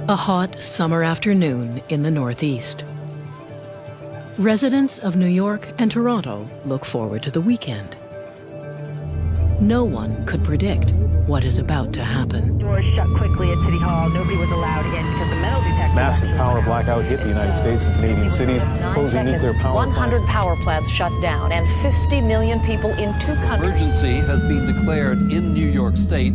A hot summer afternoon in the Northeast. Residents of New York and Toronto look forward to the weekend. No one could predict what is about to happen. Doors shut quickly at City Hall. Nobody was allowed in because the metal detector... Massive power blackout hit the United States and Canadian cities, closing nuclear power 100 plants. power plants shut down and 50 million people in 2 countries. Emergency has been declared in New York State.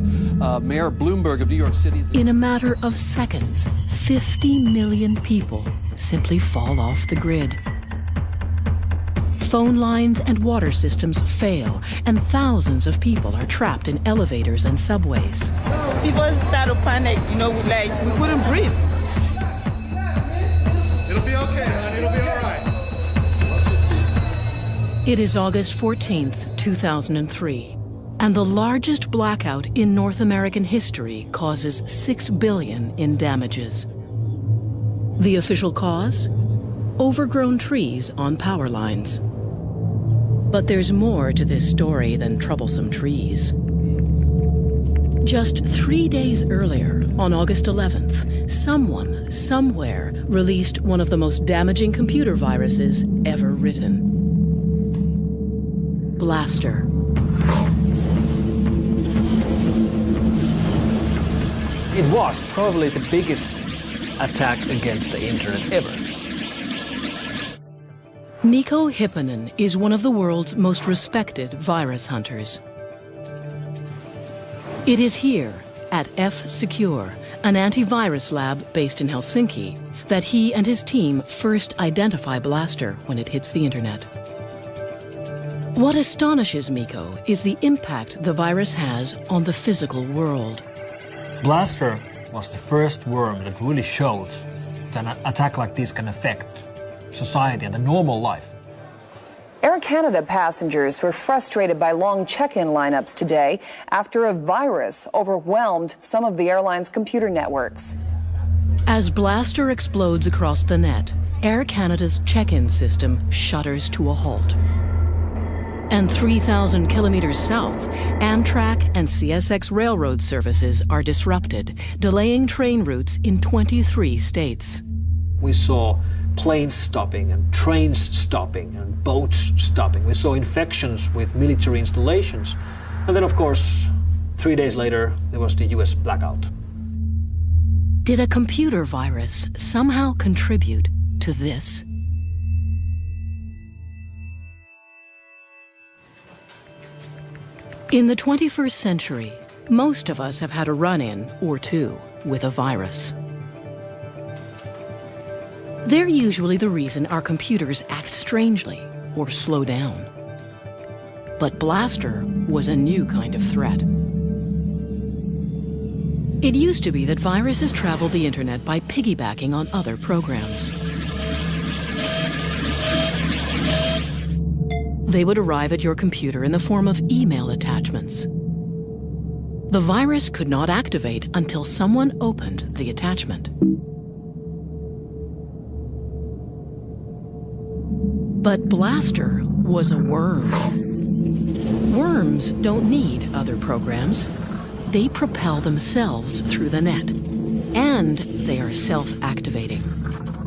Mayor Bloomberg of New York City... In a matter of seconds, 50 million people simply fall off the grid. Phone lines and water systems fail, and thousands of people are trapped in elevators and subways. People start to panic, like we couldn't breathe. It'll be okay, honey. It'll be all right. It is August 14th, 2003, and the largest blackout in North American history causes $6 billion in damages. The official cause? Overgrown trees on power lines. But there's more to this story than troublesome trees. Just 3 days earlier, on August 11th, someone, somewhere, released one of the most damaging computer viruses ever written. Blaster. It was probably the biggest attack against the internet ever. Mikko Hipponen is one of the world's most respected virus hunters. It is here, at F-Secure, an antivirus lab based in Helsinki, that he and his team first identify Blaster when it hits the internet. What astonishes Mikko is the impact the virus has on the physical world. Blaster was the first worm that really showed that an attack like this can affect society and the normal life. Air Canada passengers were frustrated by long check-in lineups today after a virus overwhelmed some of the airline's computer networks. As Blaster explodes across the net, Air Canada's check-in system shudders to a halt. And 3,000 kilometers south, Amtrak and CSX railroad services are disrupted, delaying train routes in 23 states. We saw planes stopping and trains stopping and boats stopping. We saw infections with military installations. And then, of course, 3 days later, there was the US blackout. Did a computer virus somehow contribute to this? In the 21st century, most of us have had a run-in or two with a virus. They're usually the reason our computers act strangely or slow down. But Blaster was a new kind of threat. It used to be that viruses traveled the internet by piggybacking on other programs. They would arrive at your computer in the form of email attachments. The virus could not activate until someone opened the attachment. But Blaster was a worm. Worms don't need other programs. They propel themselves through the net, and they are self-activating.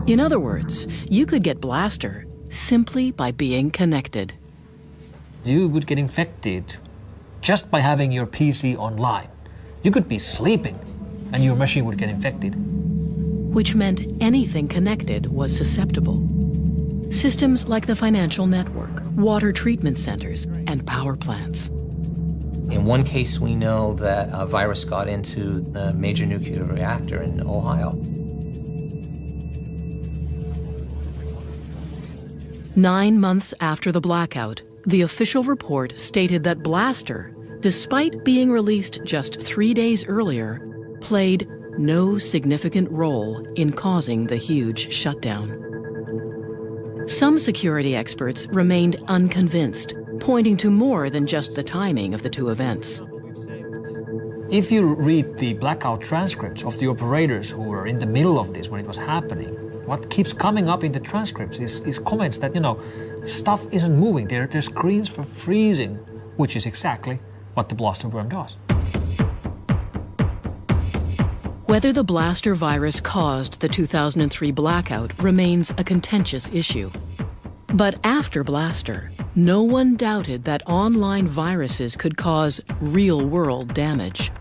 In other words, you could get Blaster simply by being connected. You would get infected just by having your PC online. You could be sleeping and your machine would get infected. Which meant anything connected was susceptible. Systems like the financial network, water treatment centers, and power plants. In one case, we know that a virus got into a major nuclear reactor in Ohio. 9 months after the blackout, the official report stated that Blaster, despite being released just 3 days earlier, played no significant role in causing the huge shutdown. Some security experts remained unconvinced, pointing to more than just the timing of the two events. If you read the blackout transcripts of the operators who were in the middle of this when it was happening, what keeps coming up in the transcripts is comments that, stuff isn't moving. Their screens were freezing, which is exactly what the Blaster worm does. Whether the Blaster virus caused the 2003 blackout remains a contentious issue. But after Blaster, no one doubted that online viruses could cause real-world damage.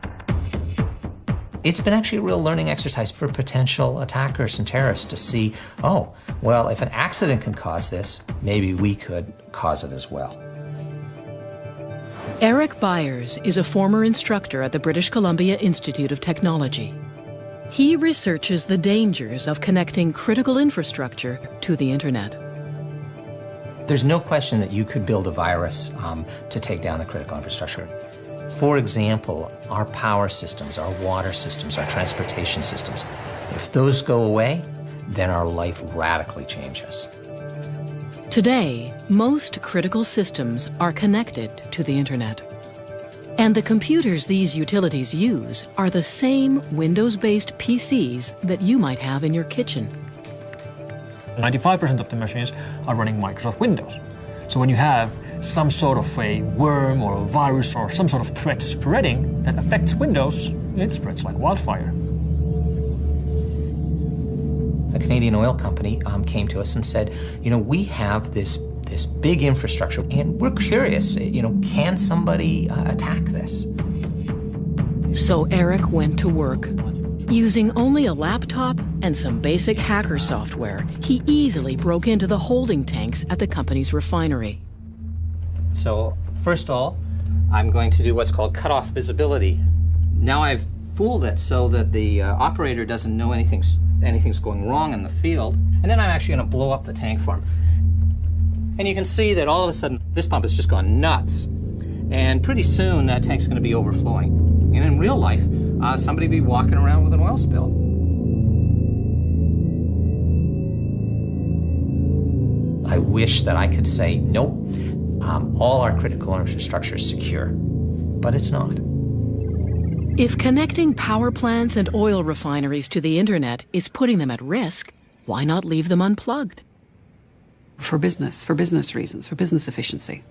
It's been actually a real learning exercise for potential attackers and terrorists to see, oh, well, if an accident can cause this, maybe we could cause it as well. Eric Byers is a former instructor at the British Columbia Institute of Technology. He researches the dangers of connecting critical infrastructure to the internet. There's no question that you could build a virus to take down the critical infrastructure. For example, our power systems, our water systems, our transportation systems, if those go away, then our life radically changes. Today, most critical systems are connected to the internet. And the computers these utilities use are the same Windows-based PCs that you might have in your kitchen. 95% of the machines are running Microsoft Windows. So when you have some sort of a worm or a virus or some sort of threat spreading that affects Windows, it spreads like wildfire. A Canadian oil company came to us and said, you know, we have this big infrastructure and we're curious, you know, can somebody attack this? So Eric went to work. Using only a laptop and some basic hacker software, he easily broke into the holding tanks at the company's refinery. So first of all, I'm going to do what's called cutoff visibility. Now I've fooled it so that the operator doesn't know anything's going wrong in the field. And then I'm actually going to blow up the tank for him. And you can see that all of a sudden this pump has just gone nuts. And pretty soon that tank's going to be overflowing. And in real life, somebody will be walking around with an oil spill. I wish that I could say, nope, all our critical infrastructure is secure, but it's not. If connecting power plants and oil refineries to the internet is putting them at risk, why not leave them unplugged? For business reasons, for business efficiency.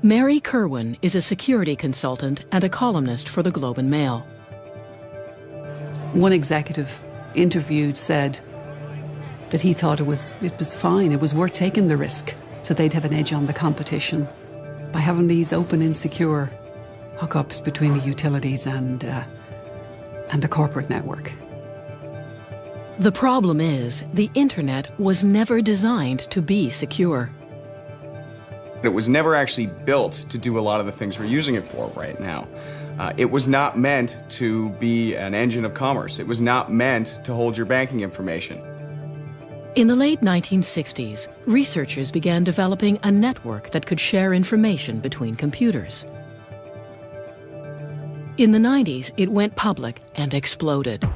Mary Kerwin is a security consultant and a columnist for the Globe and Mail. One executive interviewed said that he thought it was fine, it was worth taking the risk, so they'd have an edge on the competition by having these open and secure hookups between the utilities and the corporate network. The problem is, the internet was never designed to be secure. It was never actually built to do a lot of the things we're using it for right now. It was not meant to be an engine of commerce. It was not meant to hold your banking information. In the late 1960s, researchers began developing a network that could share information between computers. In the 90s, it went public and exploded.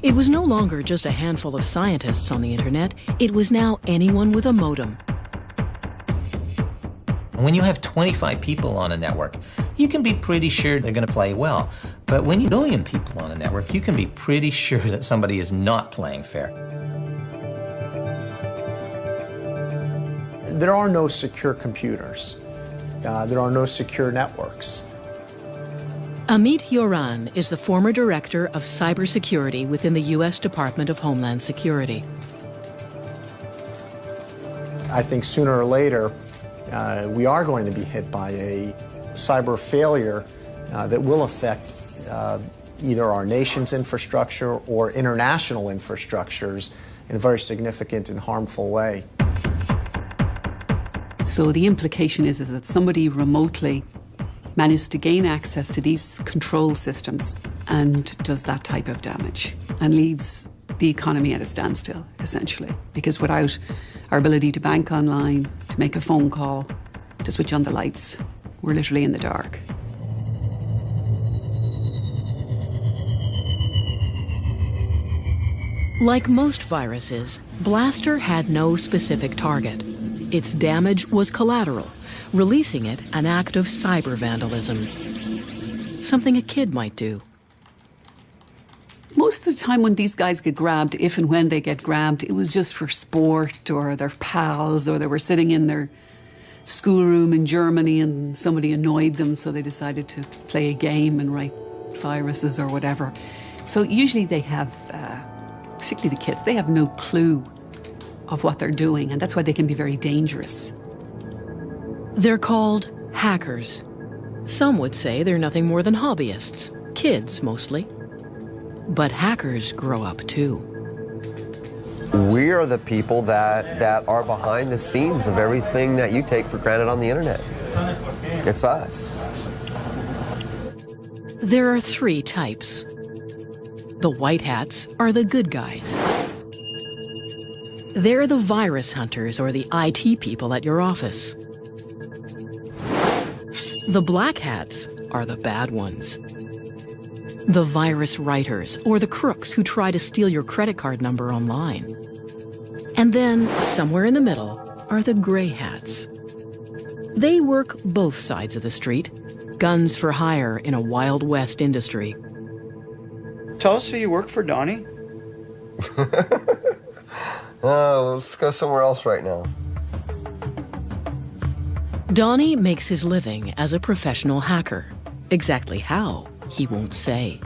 It was no longer just a handful of scientists on the internet, it was now anyone with a modem. When you have 25 people on a network, you can be pretty sure they're going to play well. But when you have a million people on a network, you can be pretty sure that somebody is not playing fair. There are no secure computers. There are no secure networks. Amit Yoran is the former director of cybersecurity within the U.S. Department of Homeland Security. I think sooner or later, we are going to be hit by a cyber failure that will affect either our nation's infrastructure or international infrastructures in a very significant and harmful way. So the implication is that somebody remotely managed to gain access to these control systems and does that type of damage and leaves the economy at a standstill, essentially. Because without our ability to bank online, to make a phone call, to switch on the lights, we're literally in the dark. Like most viruses, Blaster had no specific target. Its damage was collateral, releasing it an act of cyber vandalism. Something a kid might do. Most of the time when these guys get grabbed, if and when they get grabbed, it was just for sport or their pals, or they were sitting in their schoolroom in Germany and somebody annoyed them, so they decided to play a game and write viruses or whatever. So usually they have, particularly the kids, they have no clue of what they're doing, and that's why they can be very dangerous. They're called hackers. Some would say they're nothing more than hobbyists, kids mostly. But hackers grow up too. We are the people that are behind the scenes of everything that you take for granted on the internet. It's us. There are three types. The white hats are the good guys. They're the virus hunters or the IT people at your office. The black hats are the bad ones. The virus writers or the crooks who try to steal your credit card number online. And then, somewhere in the middle, are the gray hats. They work both sides of the street, guns for hire in a Wild West industry. Tell us who you work for, Donnie. Let's go somewhere else right now. Donnie makes his living as a professional hacker. Exactly how, he won't say.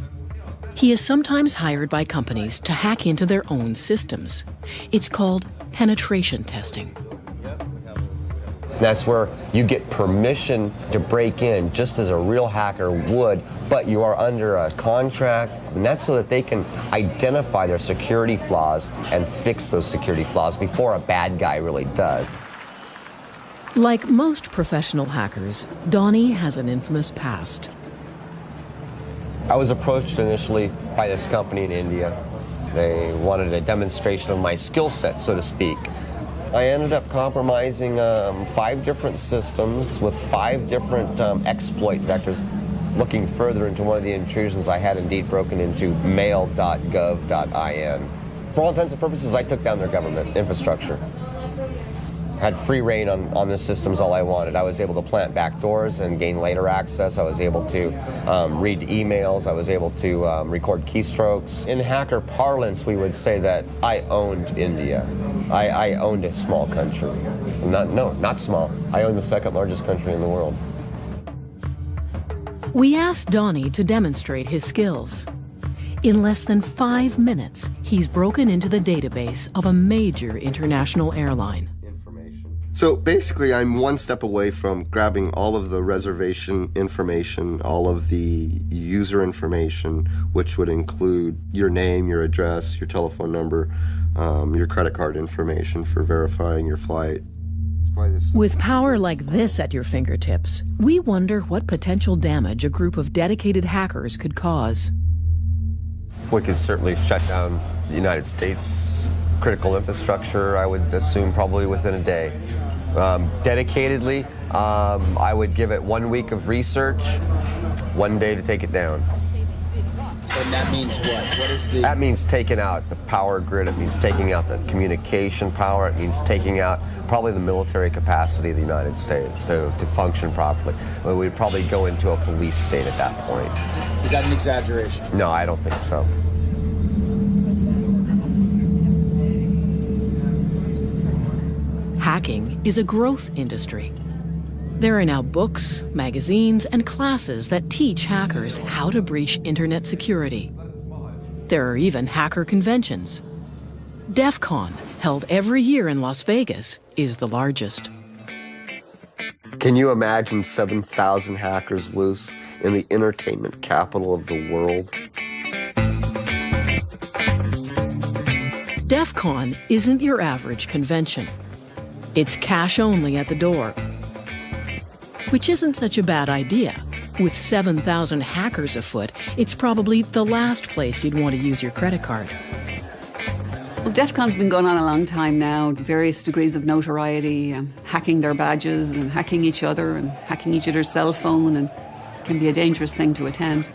He is sometimes hired by companies to hack into their own systems. It's called penetration testing. That's where you get permission to break in just as a real hacker would, but you are under a contract, and that's so that they can identify their security flaws and fix those security flaws before a bad guy really does. Like most professional hackers, Donnie has an infamous past. I was approached initially by this company in India. They wanted a demonstration of my skill set, so to speak. I ended up compromising 5 different systems with 5 different exploit vectors. Looking further into one of the intrusions, I had indeed broken into mail.gov.in. For all intents and purposes, I took down their government infrastructure. Had free reign on the systems all I wanted. I was able to plant backdoors and gain later access. I was able to read emails. I was able to record keystrokes. In hacker parlance, we would say that I owned India. I owned a small country. Not small. I owned the 2nd largest country in the world. We asked Donnie to demonstrate his skills. In less than 5 minutes, he's broken into the database of a major international airline. So basically, I'm one step away from grabbing all of the reservation information, all of the user information, which would include your name, your address, your telephone number, your credit card information for verifying your flight. With power like this at your fingertips, we wonder what potential damage a group of dedicated hackers could cause. We could certainly shut down the United States critical infrastructure, I would assume probably within a day. Dedicatedly, I would give it 1 week of research, 1 day to take it down. And that means what? What is the... That means taking out the power grid, it means taking out the communication power, it means taking out probably the military capacity of the United States to function properly. We'd probably go into a police state at that point. Is that an exaggeration? No, I don't think so. Hacking is a growth industry. There are now books, magazines, and classes that teach hackers how to breach internet security. There are even hacker conventions. DEF CON, held every year in Las Vegas, is the largest. Can you imagine 7,000 hackers loose in the entertainment capital of the world? DEF CON isn't your average convention. It's cash only at the door, which isn't such a bad idea. With 7,000 hackers afoot, it's probably the last place you'd want to use your credit card. Well, DEF CON's been going on a long time now, various degrees of notoriety, hacking their badges and hacking each other and hacking each other's cell phone, and can be a dangerous thing to attend.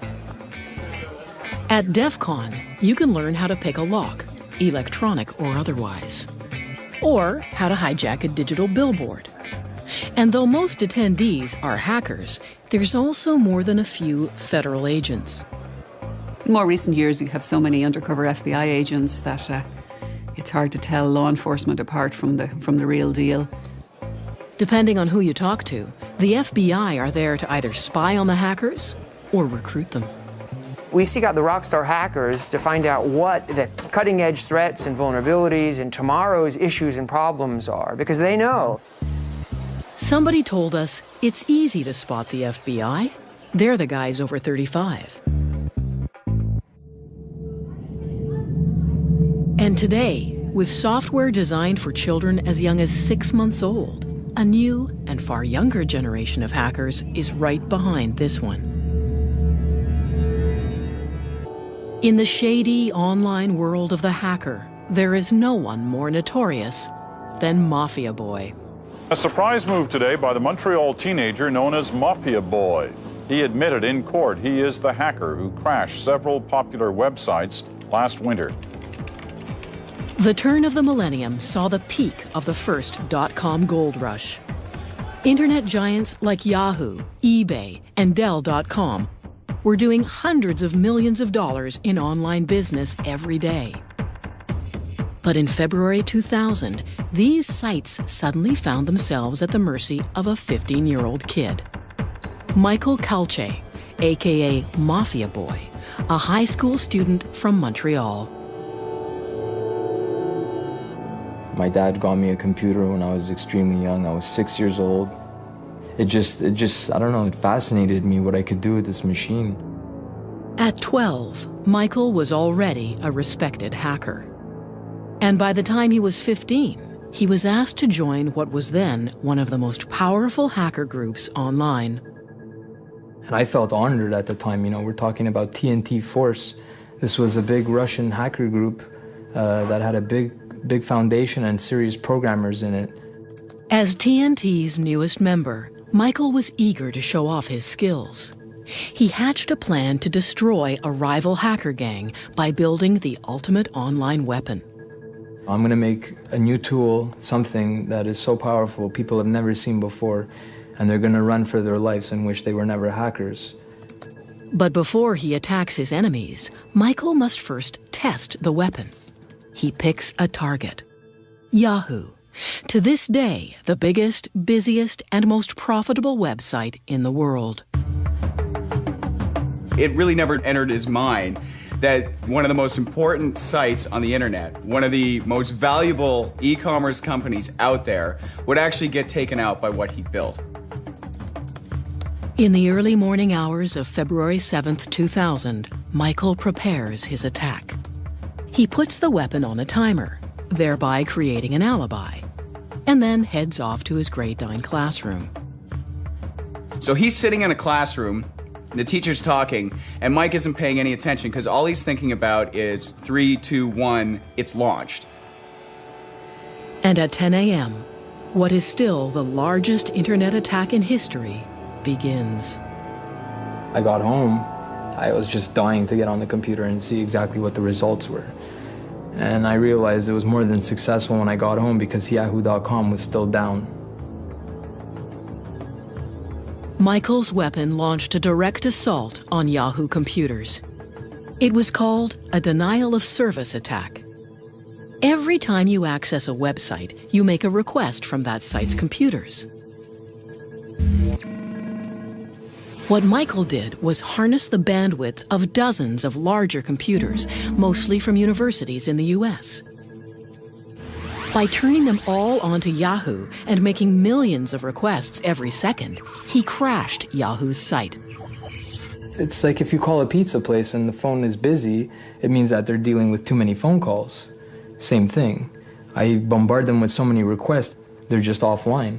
At DEF CON, you can learn how to pick a lock, electronic or otherwise, or how to hijack a digital billboard. And though most attendees are hackers, there's also more than a few federal agents. In more recent years, you have so many undercover FBI agents that it's hard to tell law enforcement apart from the real deal. Depending on who you talk to, the FBI are there to either spy on the hackers or recruit them. We seek out the rockstar hackers to find out what the cutting-edge threats and vulnerabilities and tomorrow's issues and problems are, because they know. Somebody told us it's easy to spot the FBI. They're the guys over 35. And today, with software designed for children as young as 6 months old, a new and far younger generation of hackers is right behind this one. In the shady online world of the hacker, there is no one more notorious than Mafia Boy. A surprise move today by the Montreal teenager known as Mafia Boy. He admitted in court he is the hacker who crashed several popular websites last winter. The turn of the millennium saw the peak of the first .com gold rush. Internet giants like Yahoo, eBay, and Dell.com were doing hundreds of millions of dollars in online business every day. But in February 2000, these sites suddenly found themselves at the mercy of a 15-year-old kid. Michael Calce, aka Mafia Boy, a high school student from Montreal. My dad got me a computer when I was extremely young. I was 6 years old. It just, I don't know, it fascinated me what I could do with this machine. At 12, Michael was already a respected hacker. And by the time he was 15, he was asked to join what was then one of the most powerful hacker groups online. And I felt honored at the time. You know, we're talking about TNT Force. This was a big Russian hacker group that had a big foundation and serious programmers in it. As TNT's newest member, Michael was eager to show off his skills. He hatched a plan to destroy a rival hacker gang by building the ultimate online weapon. I'm going to make a new tool, something that is so powerful people have never seen before, and they're going to run for their lives and wish they were never hackers. But before he attacks his enemies, Michael must first test the weapon. He picks a target: Yahoo. To this day, the biggest, busiest, and most profitable website in the world. It really never entered his mind that one of the most important sites on the internet, one of the most valuable e-commerce companies out there, would actually get taken out by what he built. In the early morning hours of February 7th, 2000, Michael prepares his attack. He puts the weapon on a timer, thereby creating an alibi, and then heads off to his grade 9 classroom. So he's sitting in a classroom, the teacher's talking, and Mike isn't paying any attention because all he's thinking about is 3, 2, 1, it's launched. And at 10 a.m., what is still the largest internet attack in history begins. I got home, I was just dying to get on the computer and see exactly what the results were. And I realized it was more than successful when I got home because Yahoo.com was still down. Michael's weapon launched a direct assault on Yahoo computers. It was called a denial of service attack. Every time you access a website, you make a request from that site's computers. What Michael did was harness the bandwidth of dozens of larger computers, mostly from universities in the US. By turning them all onto Yahoo and making millions of requests every second, he crashed Yahoo's site. It's like if you call a pizza place and the phone is busy, it means that they're dealing with too many phone calls. Same thing. I bombard them with so many requests, they're just offline.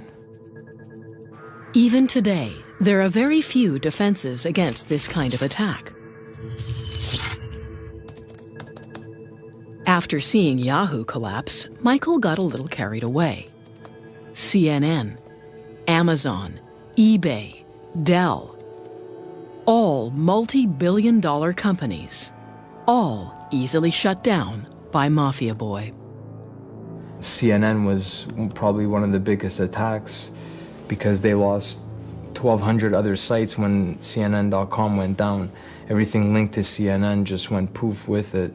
Even today, there are very few defenses against this kind of attack. After seeing Yahoo collapse, Michael got a little carried away. CNN, Amazon, eBay, Dell, all multi-billion-dollar companies, all easily shut down by Mafia Boy. CNN was probably one of the biggest attacks because they lost 1,200 other sites when CNN.com went down. Everything linked to CNN just went poof with it.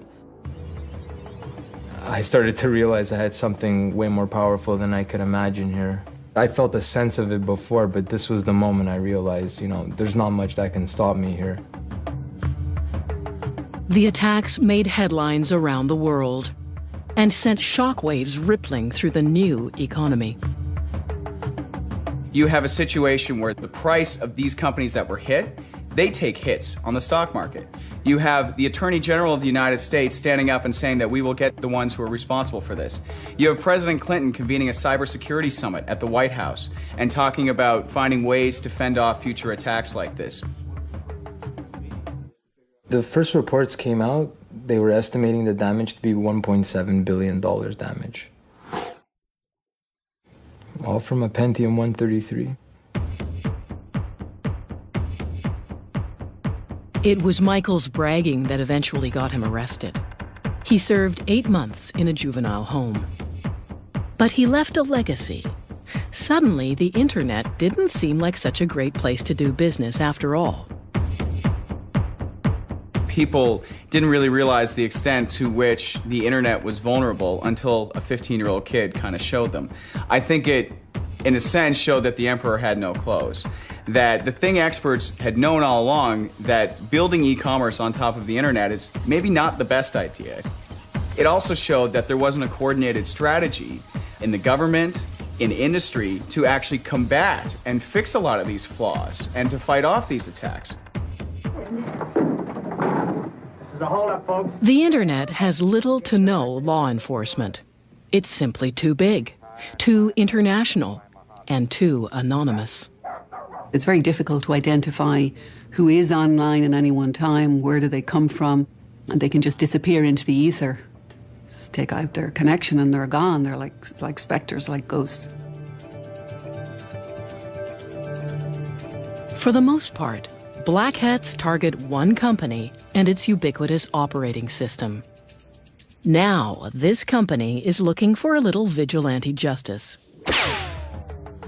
I started to realize I had something way more powerful than I could imagine here. I felt a sense of it before, but this was the moment I realized, you know, there's not much that can stop me here. The attacks made headlines around the world and sent shockwaves rippling through the new economy. You have a situation where the price of these companies that were hit, they take hits on the stock market. You have the Attorney General of the United States standing up and saying that we will get the ones who are responsible for this. You have President Clinton convening a cybersecurity summit at the White House and talking about finding ways to fend off future attacks like this. The first reports came out, they were estimating the damage to be $1.7 billion damage. All from a Pentium 133. It was Michael's bragging that eventually got him arrested. He served 8 months in a juvenile home. But he left a legacy. Suddenly, the internet didn't seem like such a great place to do business after all. People didn't really realize the extent to which the internet was vulnerable until a 15-year-old kid kind of showed them. I think it, in a sense, showed that the emperor had no clothes. That the thing experts had known all along, that building e-commerce on top of the internet is maybe not the best idea. It also showed that there wasn't a coordinated strategy in the government, in industry, to actually combat and fix a lot of these flaws and to fight off these attacks. The internet has little to no law enforcement. It's simply too big, too international, and too anonymous. It's very difficult to identify who is online at any one time, where do they come from, and they can just disappear into the ether. Just take out their connection and they're gone. They're like specters, like ghosts. For the most part, black hats target one company and its ubiquitous operating system. Now, this company is looking for a little vigilante justice.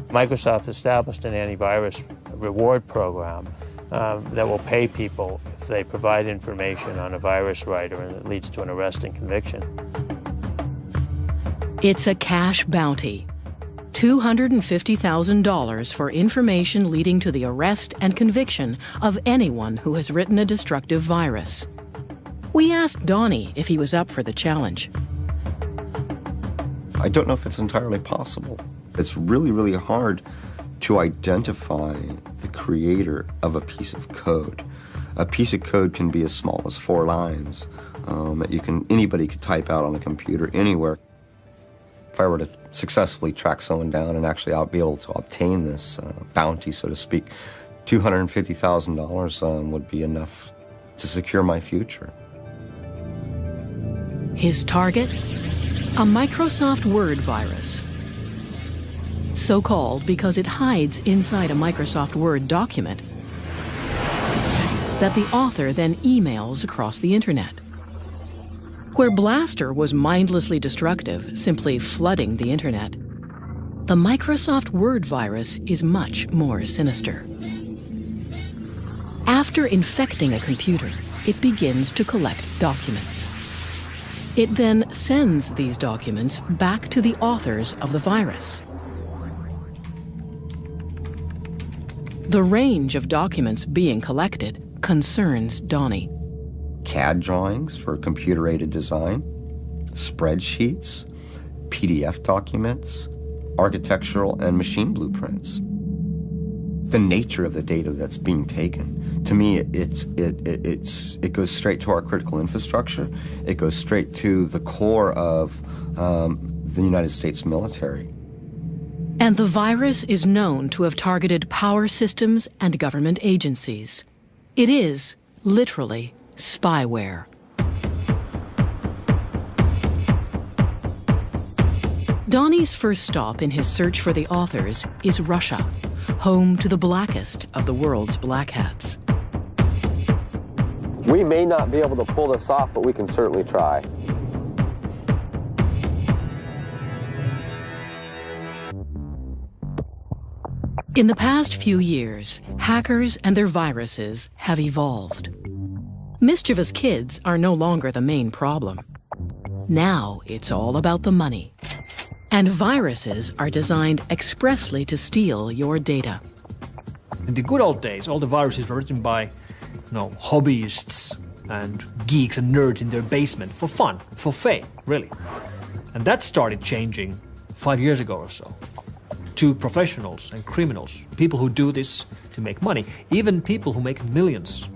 Microsoft established an antivirus reward program that will pay people if they provide information on a virus writer and it leads to an arrest and conviction. It's a cash bounty. $250,000 for information leading to the arrest and conviction of anyone who has written a destructive virus. We asked Donnie if he was up for the challenge. I don't know if it's entirely possible. It's really, really hard to identify the creator of a piece of code. A piece of code can be as small as 4 lines that anybody could type out on a computer anywhere. If I were to successfully track someone down and actually be able to obtain this bounty, so to speak, $250,000 would be enough to secure my future. His target? A Microsoft Word virus. So called because it hides inside a Microsoft Word document that the author then emails across the internet. Where Blaster was mindlessly destructive, simply flooding the internet, the Microsoft Word virus is much more sinister. After infecting a computer, it begins to collect documents. It then sends these documents back to the authors of the virus. The range of documents being collected concerns Donnie. CAD drawings for computer-aided design, spreadsheets, PDF documents, architectural and machine blueprints. The nature of the data that's being taken, to me, it goes straight to our critical infrastructure. It goes straight to the core of the United States military. And the virus is known to have targeted power systems and government agencies. It is, literally, spyware. Donnie's first stop in his search for the authors is Russia, home to the blackest of the world's black hats. We may not be able to pull this off, but we can certainly try. In the past few years, hackers and their viruses have evolved. Mischievous kids are no longer the main problem. Now it's all about the money. And viruses are designed expressly to steal your data. In the good old days, all the viruses were written by, hobbyists and geeks and nerds in their basement for fun, for fame, really. And that started changing 5 years ago or so. To professionals and criminals, people who do this to make money, even people who make millions.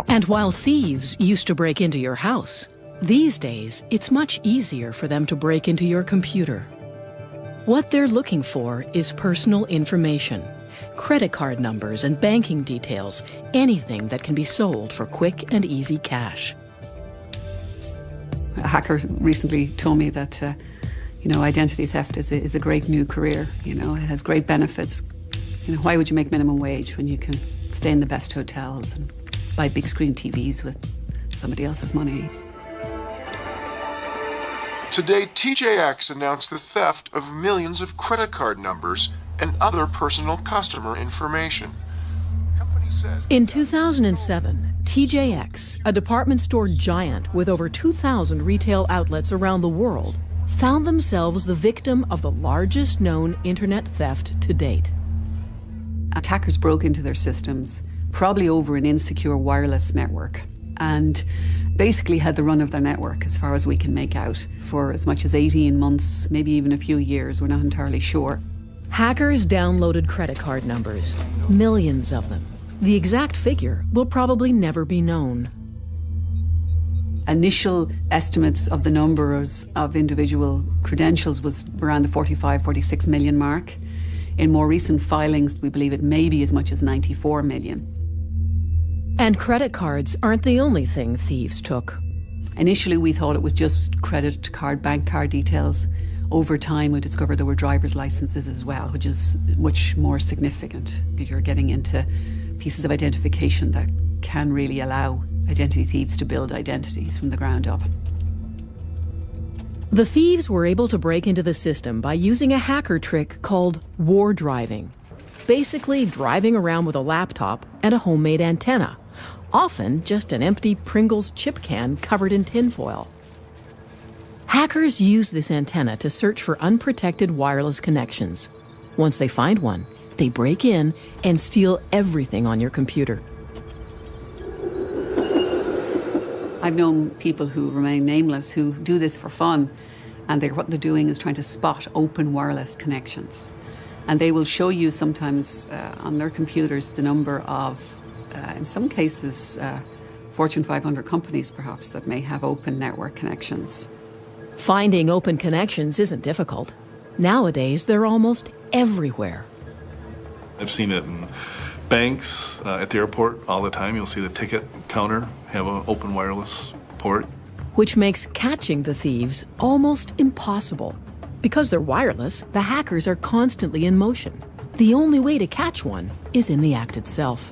And while thieves used to break into your house, these days it's much easier for them to break into your computer. What they're looking for is personal information, credit card numbers and banking details, anything that can be sold for quick and easy cash. A hacker recently told me that identity theft is a great new career. It has great benefits. Why would you make minimum wage when you can stay in the best hotels and buy big screen TVs with somebody else's money? Today, TJX announced the theft of millions of credit card numbers and other personal customer information. In 2007, TJX, a department store giant with over 2,000 retail outlets around the world, found themselves the victim of the largest known internet theft to date. Attackers broke into their systems, probably over an insecure wireless network, and basically had the run of their network as far as we can make out for as much as 18 months, maybe even a few years, we're not entirely sure. Hackers downloaded credit card numbers, millions of them. The exact figure will probably never be known. Initial estimates of the numbers of individual credentials was around the 46 million mark. In more recent filings, we believe it may be as much as 94 million. And credit cards aren't the only thing thieves took. Initially, we thought it was just credit card, bank card details. Over time, we discovered there were driver's licenses as well, which is much more significant. You're getting into pieces of identification that can really allow identity thieves to build identities from the ground up. The thieves were able to break into the system by using a hacker trick called war driving. Basically driving around with a laptop and a homemade antenna, often just an empty Pringles chip can covered in tinfoil. Hackers use this antenna to search for unprotected wireless connections. Once they find one, they break in and steal everything on your computer. I've known people who remain nameless who do this for fun, and what they're doing is trying to spot open wireless connections. And they will show you sometimes on their computers the number of, in some cases, Fortune 500 companies perhaps that may have open network connections. Finding open connections isn't difficult. Nowadays, they're almost everywhere. I've seen it in banks, at the airport all the time. You'll see the ticket counter have an open wireless port. Which makes catching the thieves almost impossible. Because they're wireless, the hackers are constantly in motion. The only way to catch one is in the act itself.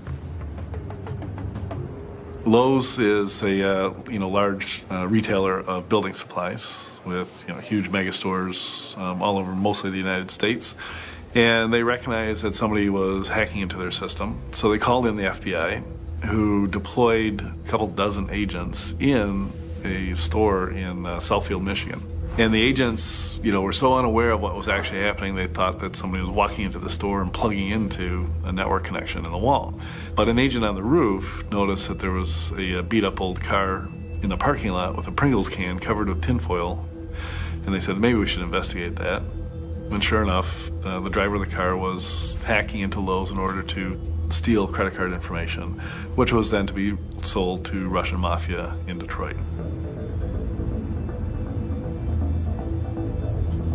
Lowe's is a large retailer of building supplies with huge mega stores all over mostly the United States. And they recognized that somebody was hacking into their system. So they called in the FBI, who deployed a couple dozen agents in a store in Southfield, Michigan. And the agents, were so unaware of what was actually happening, they thought that somebody was walking into the store and plugging into a network connection in the wall. But an agent on the roof noticed that there was a beat-up old car in the parking lot with a Pringles can covered with tinfoil. And they said, maybe we should investigate that. And sure enough, the driver of the car was hacking into Lowe's in order to steal credit card information, which was then to be sold to Russian mafia in Detroit.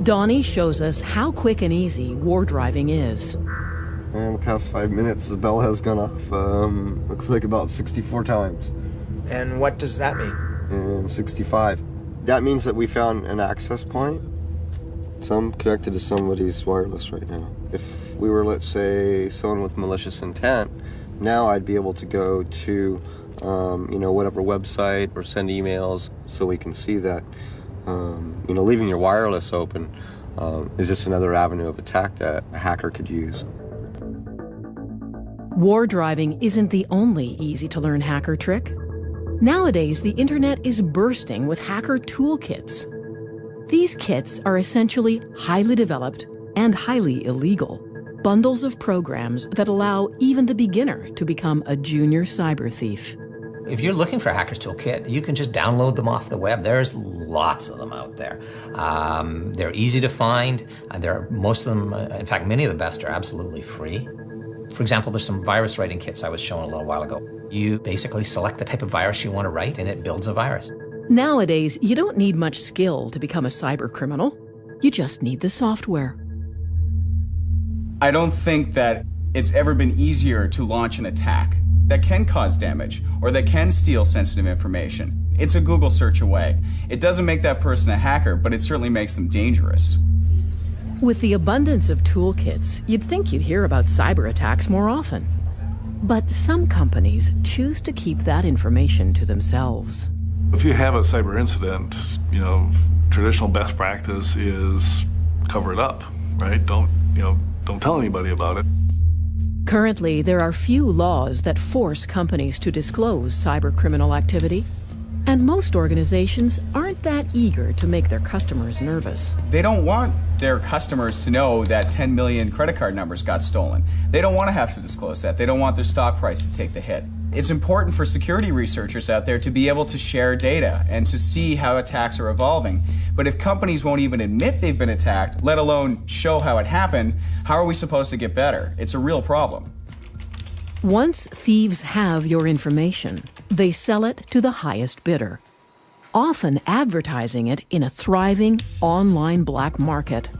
Donnie shows us how quick and easy war driving is. In the past 5 minutes, the bell has gone off, looks like about 64 times. And what does that mean? 65. That means that we found an access point. So I'm connected to somebody's wireless right now. If we were, let's say, someone with malicious intent, now I'd be able to go to, whatever website or send emails so we can see that. Leaving your wireless open is just another avenue of attack that a hacker could use. War driving isn't the only easy-to-learn hacker trick. Nowadays, the internet is bursting with hacker toolkits. These kits are essentially highly developed and highly illegal bundles of programs that allow even the beginner to become a junior cyber thief. If you're looking for a hacker's toolkit, you can just download them off the web. There's lots of them out there. They're easy to find. Most of them, in fact, many of the best are absolutely free. For example, there's some virus writing kits I was shown a little while ago. You basically select the type of virus you want to write, and it builds a virus. Nowadays, you don't need much skill to become a cyber criminal. You just need the software. I don't think that it's ever been easier to launch an attack that can cause damage or that can steal sensitive information. It's a Google search away. It doesn't make that person a hacker, but it certainly makes them dangerous. With the abundance of toolkits, you'd think you'd hear about cyber attacks more often. But some companies choose to keep that information to themselves. If you have a cyber incident, traditional best practice is cover it up, right? Don't tell anybody about it. Currently, there are few laws that force companies to disclose cybercriminal activity, and most organizations aren't that eager to make their customers nervous. They don't want their customers to know that 10 million credit card numbers got stolen. They don't want to have to disclose that. They don't want their stock price to take the hit. It's important for security researchers out there to be able to share data and to see how attacks are evolving. But if companies won't even admit they've been attacked, let alone show how it happened, how are we supposed to get better? It's a real problem. Once thieves have your information, they sell it to the highest bidder, often advertising it in a thriving online black market.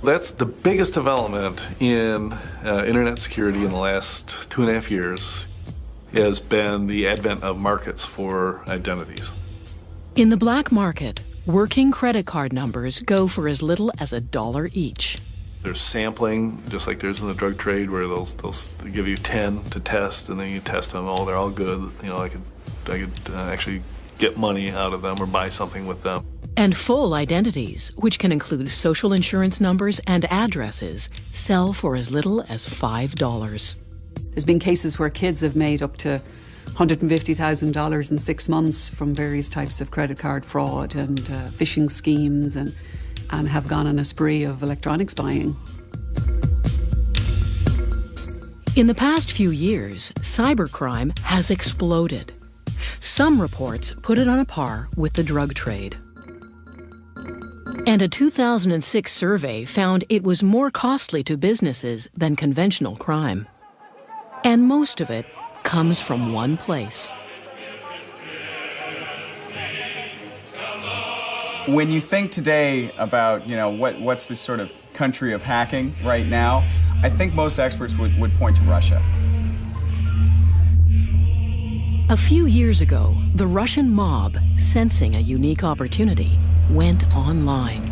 That's the biggest development in internet security in the last 2.5 years. Has been the advent of markets for identities. In the black market, working credit card numbers go for as little as $1 each. There's sampling, just like there's in the drug trade, where they'll give you 10 to test, and then you test them. Oh, they're all good. I could actually get money out of them or buy something with them. And full identities, which can include social insurance numbers and addresses, sell for as little as $5. There's been cases where kids have made up to $150,000 in 6 months from various types of credit card fraud and phishing schemes and have gone on a spree of electronics buying. In the past few years, cybercrime has exploded. Some reports put it on a par with the drug trade. And a 2006 survey found it was more costly to businesses than conventional crime. And most of it comes from one place. When you think today about, what's this sort of country of hacking right now, I think most experts would point to Russia. A few years ago, the Russian mob, sensing a unique opportunity, went online.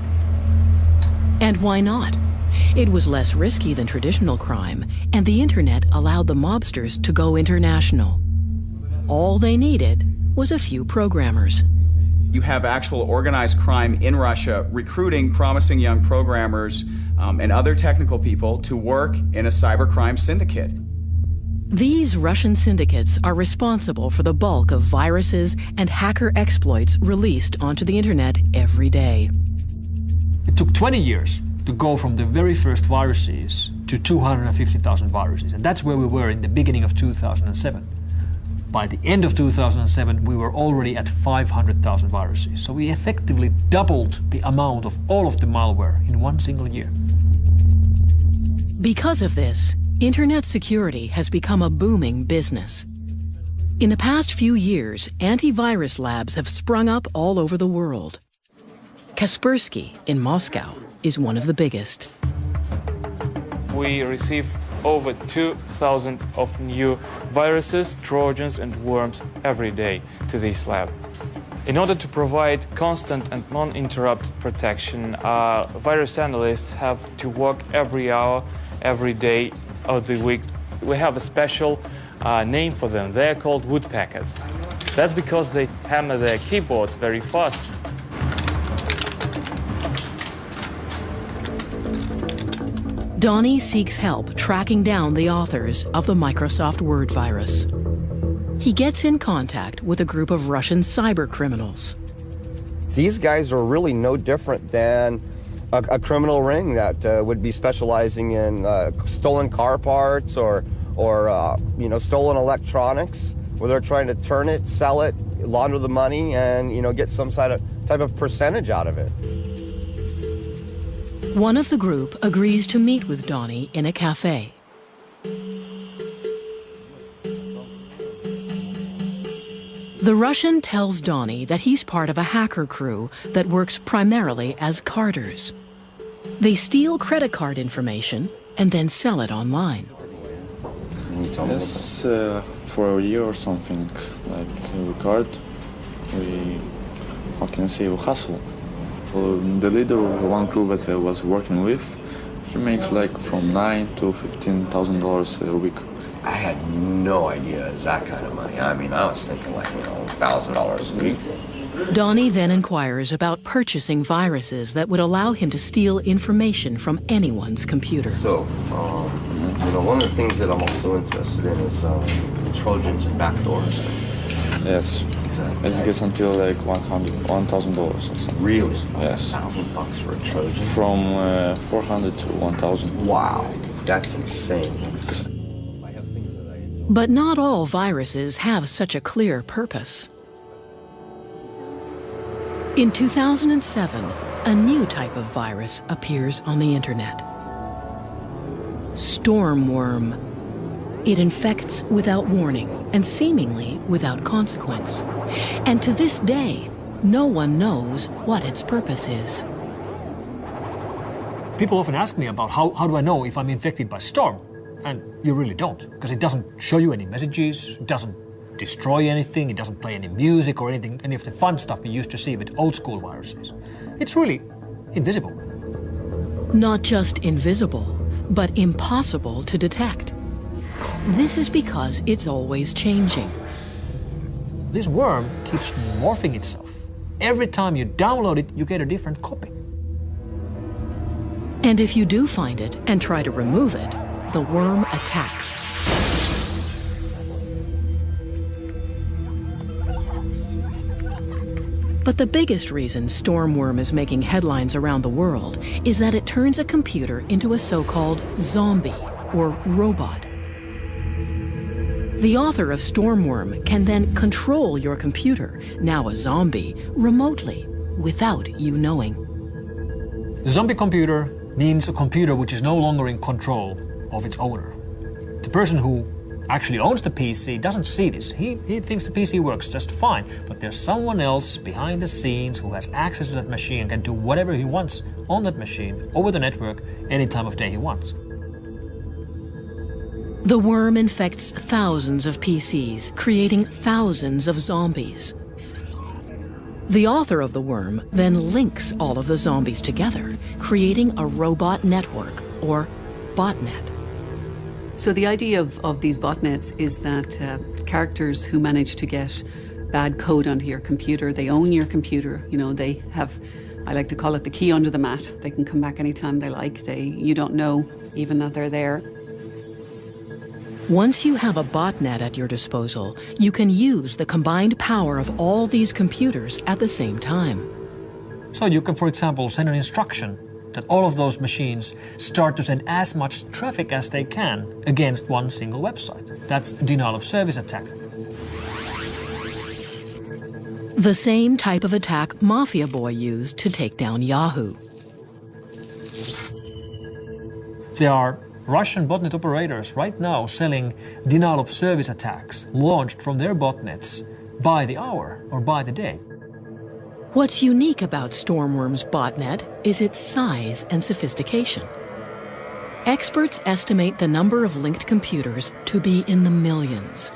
And why not? It was less risky than traditional crime, and the internet allowed the mobsters to go international. All they needed was a few programmers. You have actual organized crime in Russia recruiting promising young programmers and other technical people to work in a cybercrime syndicate. These Russian syndicates are responsible for the bulk of viruses and hacker exploits released onto the internet every day. It took 20 years to go from the very first viruses to 250,000 viruses. And that's where we were in the beginning of 2007. By the end of 2007, we were already at 500,000 viruses. So we effectively doubled the amount of all of the malware in one single year. Because of this, internet security has become a booming business. In the past few years, antivirus labs have sprung up all over the world. Kaspersky in Moscow is one of the biggest. We receive over 2,000 of new viruses, trojans and worms every day to this lab. In order to provide constant and non-interrupted protection, virus analysts have to work every hour, every day of the week. We have a special name for them. They're called woodpeckers. That's because they hammer their keyboards very fast. Donnie seeks help tracking down the authors of the Microsoft Word virus. He gets in contact with a group of Russian cyber criminals. These guys are really no different than a criminal ring that would be specializing in stolen car parts or stolen electronics. where they're trying to turn it, sell it, launder the money, and get some type of percentage out of it. One of the group agrees to meet with Donnie in a cafe. The Russian tells Donnie that he's part of a hacker crew that works primarily as carders. They steal credit card information and then sell it online. Yes, for a year or something, like we card, how can I say, we hustle. The leader of one crew that I was working with, he makes like from $9,000 to $15,000 a week. I had no idea it was that kind of money. I mean, I was thinking like, $1,000 a week. Donnie then inquires about purchasing viruses that would allow him to steal information from anyone's computer. So, one of the things that I'm also interested in is Trojans and backdoors. Yes. Exactly. It gets until like $1,000 or something. Really? Yes. $1,000 for a Trojan? From 400 to 1,000. Wow, that's insane. But not all viruses have such a clear purpose. In 2007, a new type of virus appears on the internet. Stormworm. It infects without warning and seemingly without consequence. And to this day, no one knows what its purpose is. People often ask me about how do I know if I'm infected by Storm? And you really don't, because it doesn't show you any messages, it doesn't destroy anything, it doesn't play any music or anything, any of the fun stuff we used to see with old school viruses. It's really invisible. Not just invisible, but impossible to detect. This is because it's always changing. This worm keeps morphing itself. Every time you download it, you get a different copy. And if you do find it and try to remove it, the worm attacks. But the biggest reason Stormworm is making headlines around the world is that it turns a computer into a so-called zombie or robot. The author of Stormworm can then control your computer, now a zombie, remotely, without you knowing. The zombie computer means a computer which is no longer in control of its owner. The person who actually owns the PC doesn't see this. He thinks the PC works just fine, but there's someone else behind the scenes who has access to that machine and can do whatever he wants on that machine, over the network, any time of day he wants. The worm infects thousands of PCs, creating thousands of zombies. The author of the worm then links all of the zombies together, creating a robot network, or botnet. So the idea of these botnets is that characters who manage to get bad code onto your computer, they own your computer, they have, I like to call it the key under the mat. They can come back anytime they like. You don't know even that they're there. Once you have a botnet at your disposal, you can use the combined power of all these computers at the same time. So you can, for example, send an instruction that all of those machines start to send as much traffic as they can against one single website. That's a denial of service attack. The same type of attack Mafia Boy used to take down Yahoo. There are Russian botnet operators right now selling denial of service attacks launched from their botnets by the hour or by the day. What's unique about Stormworm's botnet is its size and sophistication. Experts estimate the number of linked computers to be in the millions.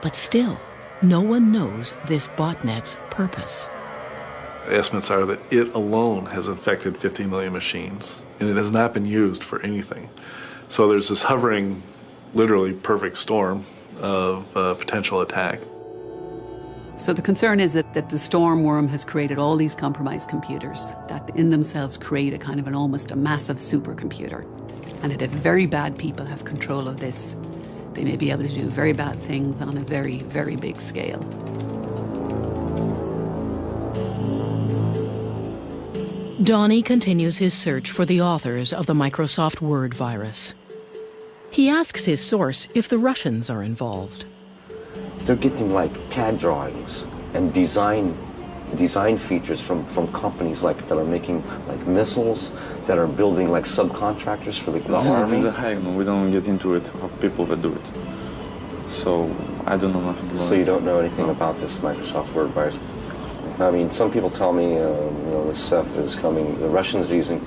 But still, no one knows this botnet's purpose. Estimates are that it alone has infected 50 million machines, and it has not been used for anything. So there's this hovering, literally perfect storm of potential attack. So the concern is that the Stormworm has created all these compromised computers that in themselves create a kind of almost a massive supercomputer. And that if very bad people have control of this, they may be able to do very bad things on a very, very big scale. Donnie continues his search for the authors of the Microsoft Word virus. He asks his source if the Russians are involved. they're getting like CAD drawings and design features from companies like that are making like missiles, that are building like subcontractors for the army. It's a hack. We don't get into it of people that do it. So I don't know nothing about it. So you don't know anything about this Microsoft Word virus? I mean, some people tell me, this stuff is coming. The Russians are using.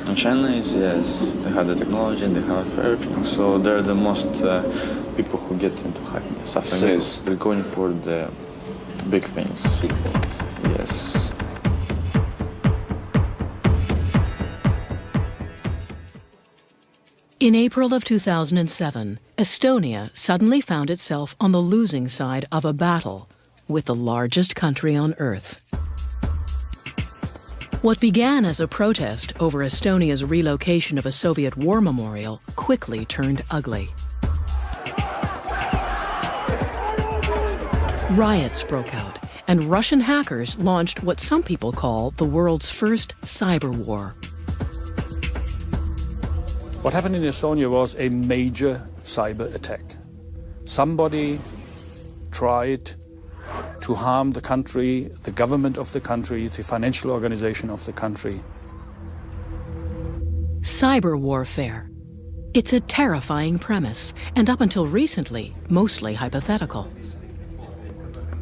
And China is, yes, they have the technology and they have everything. So they're the most people who get into hacking stuff like this. They're going for the big things. Big things. Yes. In April of 2007, Estonia suddenly found itself on the losing side of a battle with the largest country on Earth. What began as a protest over Estonia's relocation of a Soviet war memorial quickly turned ugly. Riots broke out, and Russian hackers launched what some people call the world's first cyber war. What happened in Estonia was a major cyber attack. Somebody tried to harm the country, the government of the country, the financial organization of the country. Cyber warfare. It's a terrifying premise, and up until recently, mostly hypothetical.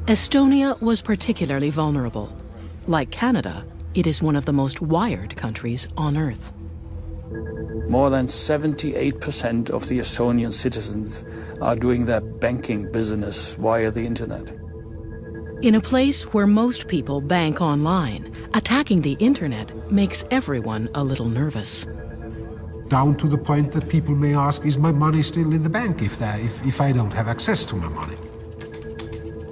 Estonia was particularly vulnerable. Like Canada, it is one of the most wired countries on Earth. More than 78% of the Estonian citizens are doing their banking business via the internet. In a place where most people bank online, attacking the internet makes everyone a little nervous. Down to the point that people may ask, is my money still in the bank if I don't have access to my money?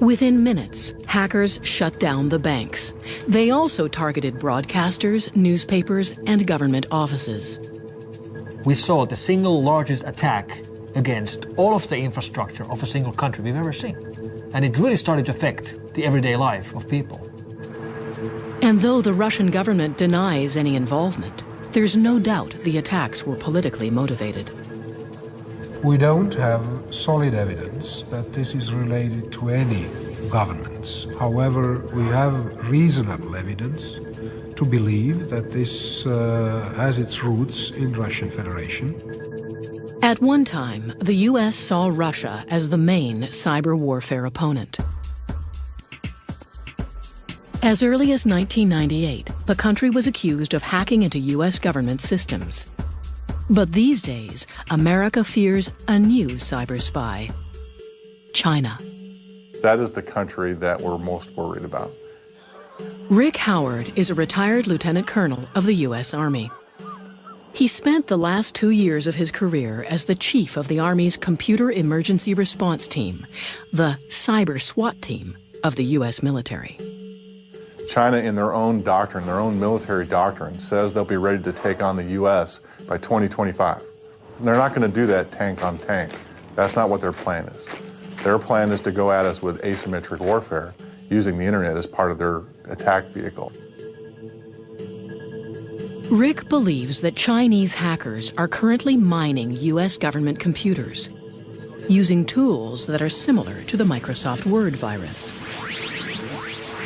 Within minutes, hackers shut down the banks. They also targeted broadcasters, newspapers, and government offices. We saw the single largest attack against all of the infrastructure of a single country we've ever seen. And it really started to affect the everyday life of people. And though the Russian government denies any involvement, there's no doubt the attacks were politically motivated. We don't have solid evidence that this is related to any governments. However, we have reasonable evidence to believe that this has its roots in Russian Federation. At one time, the U.S. saw Russia as the main cyber warfare opponent. As early as 1998, the country was accused of hacking into U.S. government systems. But these days, America fears a new cyber spy: China. That is the country that we're most worried about. Rick Howard is a retired lieutenant colonel of the U.S. Army. He spent the last 2 years of his career as the chief of the Army's Computer Emergency Response Team, the cyber SWAT team of the U.S. military. China, in their own doctrine, their own military doctrine, says they'll be ready to take on the U.S. by 2025. They're not going to do that tank on tank. That's not what their plan is. Their plan is to go at us with asymmetric warfare, using the internet as part of their attack vehicle. Rick believes that Chinese hackers are currently mining U.S. government computers, using tools that are similar to the Microsoft Word virus.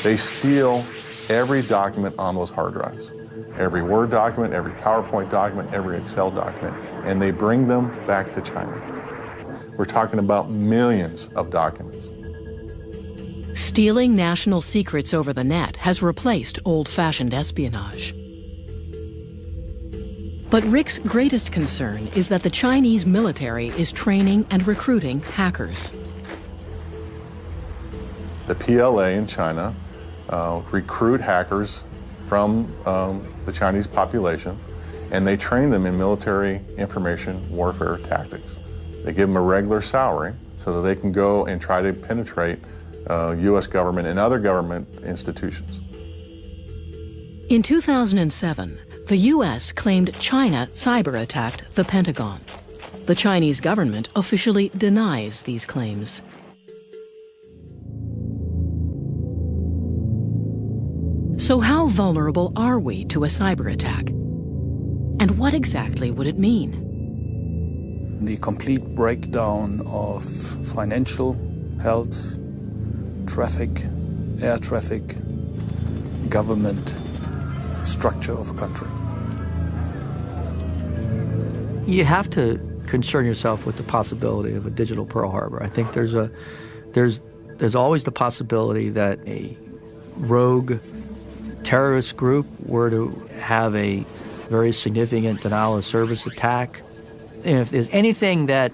They steal every document on those hard drives. Every Word document, every PowerPoint document, every Excel document, and they bring them back to China. We're talking about millions of documents. Stealing national secrets over the net has replaced old-fashioned espionage. But Rick's greatest concern is that the Chinese military is training and recruiting hackers. The PLA in China recruit hackers from the Chinese population, and they train them in military information warfare tactics. They give them a regular salary so that they can go and try to penetrate U.S. government and other government institutions. In 2007, the U.S. claimed China cyber-attacked the Pentagon. The Chinese government officially denies these claims. So how vulnerable are we to a cyber-attack? And what exactly would it mean? The complete breakdown of financial health, traffic, air traffic, government, structure of a country. You have to concern yourself with the possibility of a digital Pearl Harbor. I think there's always the possibility that a rogue terrorist group were to have a very significant denial of service attack. And if there's anything that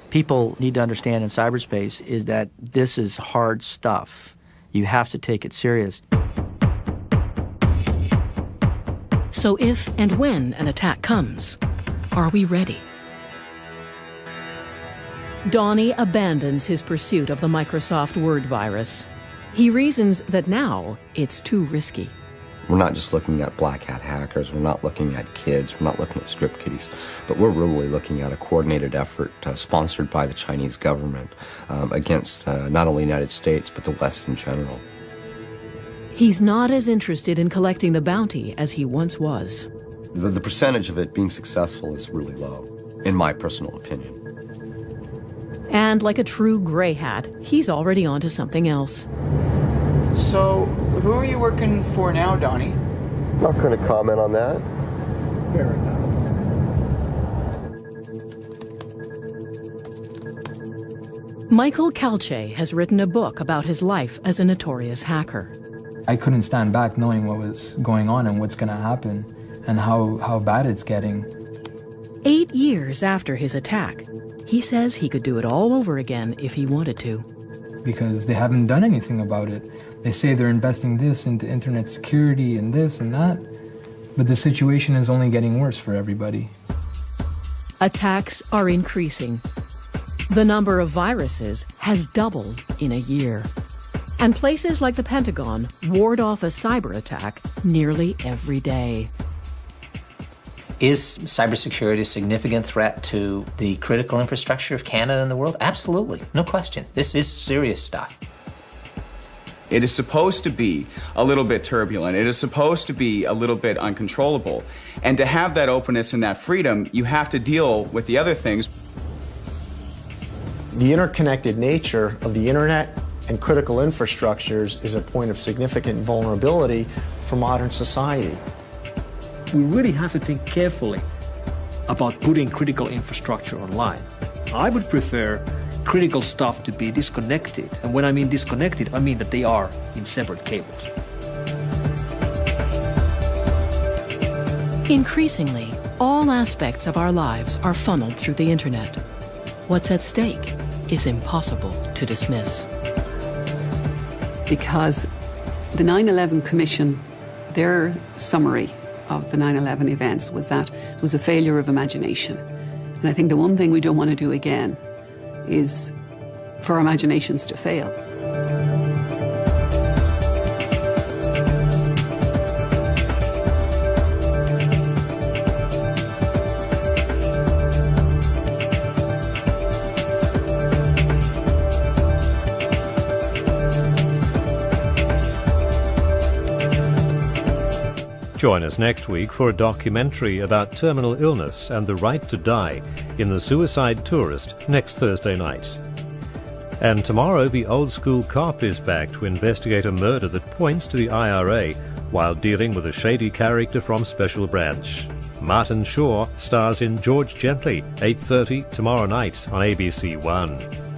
people need to understand in cyberspace is that this is hard stuff. You have to take it serious. So if and when an attack comes, are we ready? Donnie abandons his pursuit of the Microsoft Word virus. He reasons that now it's too risky. We're not just looking at black hat hackers, we're not looking at kids, we're not looking at script kiddies, but we're really looking at a coordinated effort sponsored by the Chinese government against not only the United States, but the West in general. He's not as interested in collecting the bounty as he once was. The percentage of it being successful is really low, in my personal opinion. And like a true gray hat, he's already onto something else. So, who are you working for now, Donnie? Not going to comment on that. Fair enough. Michael Calce has written a book about his life as a notorious hacker. I couldn't stand back knowing what was going on and what's going to happen and how bad it's getting. 8 years after his attack, he says he could do it all over again if he wanted to. Because they haven't done anything about it. They say they're investing this into internet security and this and that, but the situation is only getting worse for everybody. Attacks are increasing. The number of viruses has doubled in a year. And places like the Pentagon ward off a cyber attack nearly every day. Is cybersecurity a significant threat to the critical infrastructure of Canada and the world? Absolutely, no question. This is serious stuff. It is supposed to be a little bit turbulent. It is supposed to be a little bit uncontrollable. And to have that openness and that freedom, you have to deal with the other things. The interconnected nature of the internet and critical infrastructures is a point of significant vulnerability for modern society. We really have to think carefully about putting critical infrastructure online. I would prefer critical stuff to be disconnected. And when I mean disconnected, I mean that they are in separate cables. Increasingly, all aspects of our lives are funneled through the internet. What's at stake is impossible to dismiss. Because the 9/11 Commission, their summary of the 9/11 events was that it was a failure of imagination. And I think the one thing we don't want to do again is for our imaginations to fail. Join us next week for a documentary about terminal illness and the right to die in The Suicide Tourist next Thursday night. And tomorrow, the old school cop is back to investigate a murder that points to the IRA while dealing with a shady character from Special Branch. Martin Shaw stars in George Gently, 8:30 tomorrow night on ABC 1.